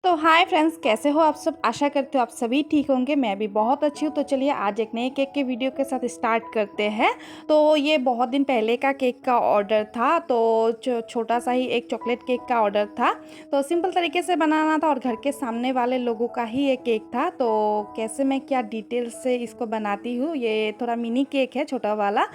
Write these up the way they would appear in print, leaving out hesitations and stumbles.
तो hi friends, कैसे हो आप सब। आशा करते हो आप सभी ठीक होंगे। मैं भी बहुत अच्छी हूँ। तो चलिए आज एक नए केक के वीडियो के साथ स्टार्ट करते हैं। तो ये बहुत दिन पहले का केक का ऑर्डर था। तो छोटा सा ही एक चॉकलेट केक का ऑर्डर था। तो सिंपल तरीके से बनाना था और घर के सामने वाले लोगों का ही ये केक था। तो कैसे मैं क्या डिटेल्स से इसको बनाती हूँ, ये थोड़ा मिनी केक है, छोटा वाला।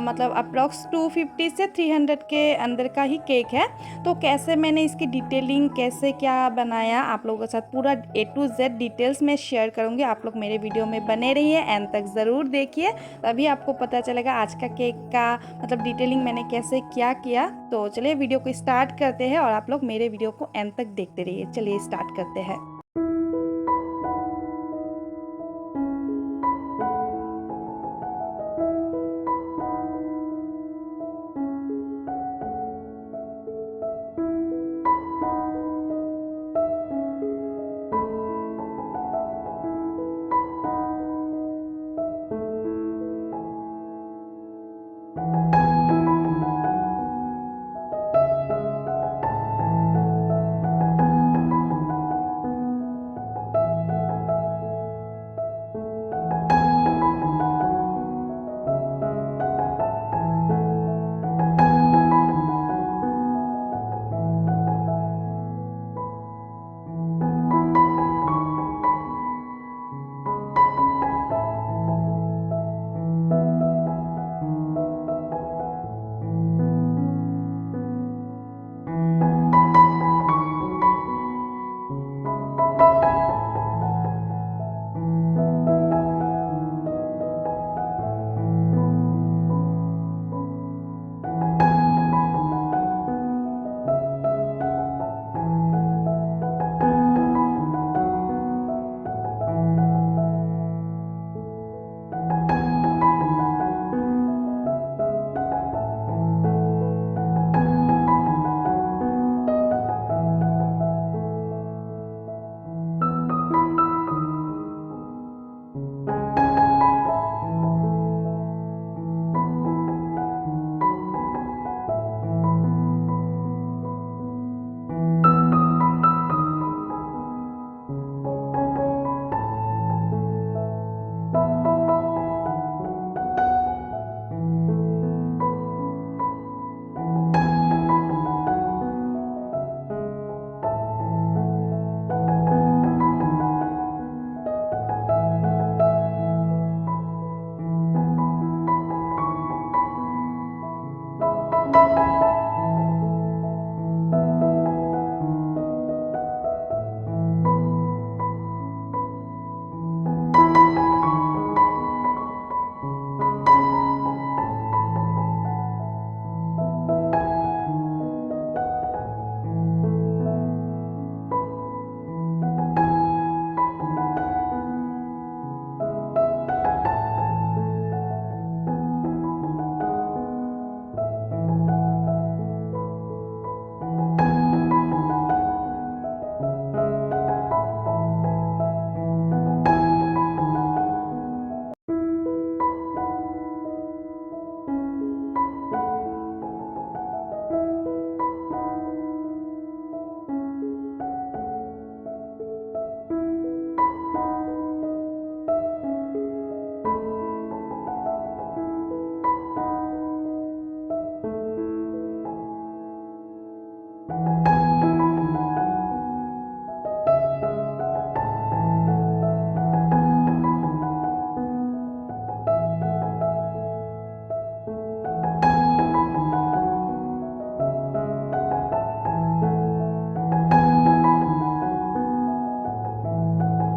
मतलब अप्रॉक्स 250 से 300 के अंदर का ही केक है। तो कैसे मैंने इसकी डिटेलिंग कैसे क्या बनाया आप लोगों के साथ पूरा A to Z डिटेल्स में शेयर करूंगी। आप लोग मेरे वीडियो में बने रहिए, एंड तक ज़रूर देखिए, तभी आपको पता चलेगा आज का केक का मतलब डिटेलिंग मैंने कैसे क्या किया। तो चलिए वीडियो को स्टार्ट करते हैं और आप लोग मेरे वीडियो को एंड तक देखते रहिए। चलिए स्टार्ट करते हैं।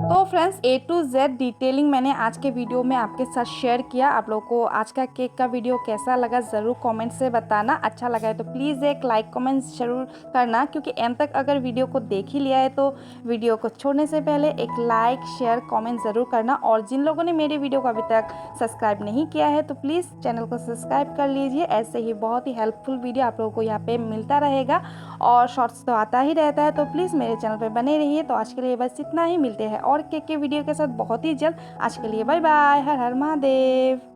तो friends A to Z detailing मैंने आज के वीडियो में आपके साथ शेयर किया। आप लोगों को आज का केक का वीडियो कैसा लगा ज़रूर कमेंट से बताना। अच्छा लगा है तो प्लीज़ एक लाइक कमेंट ज़रूर करना, क्योंकि एंड तक अगर वीडियो को देख ही लिया है तो वीडियो को छोड़ने से पहले एक लाइक शेयर कमेंट ज़रूर करना। और जिन लोगों ने मेरे वीडियो को अभी तक सब्सक्राइब नहीं किया है तो प्लीज़ चैनल को सब्सक्राइब कर लीजिए। ऐसे ही बहुत ही हेल्पफुल वीडियो आप लोगों को यहाँ पर मिलता रहेगा और शॉर्ट्स तो आता ही रहता है। तो प्लीज़ मेरे चैनल पर बने रहिए। तो आज के लिए बस इतना ही, मिलते हैं और केक के वीडियो के साथ बहुत ही जल्द। आज के लिए बाय बाय। हर हर महादेव।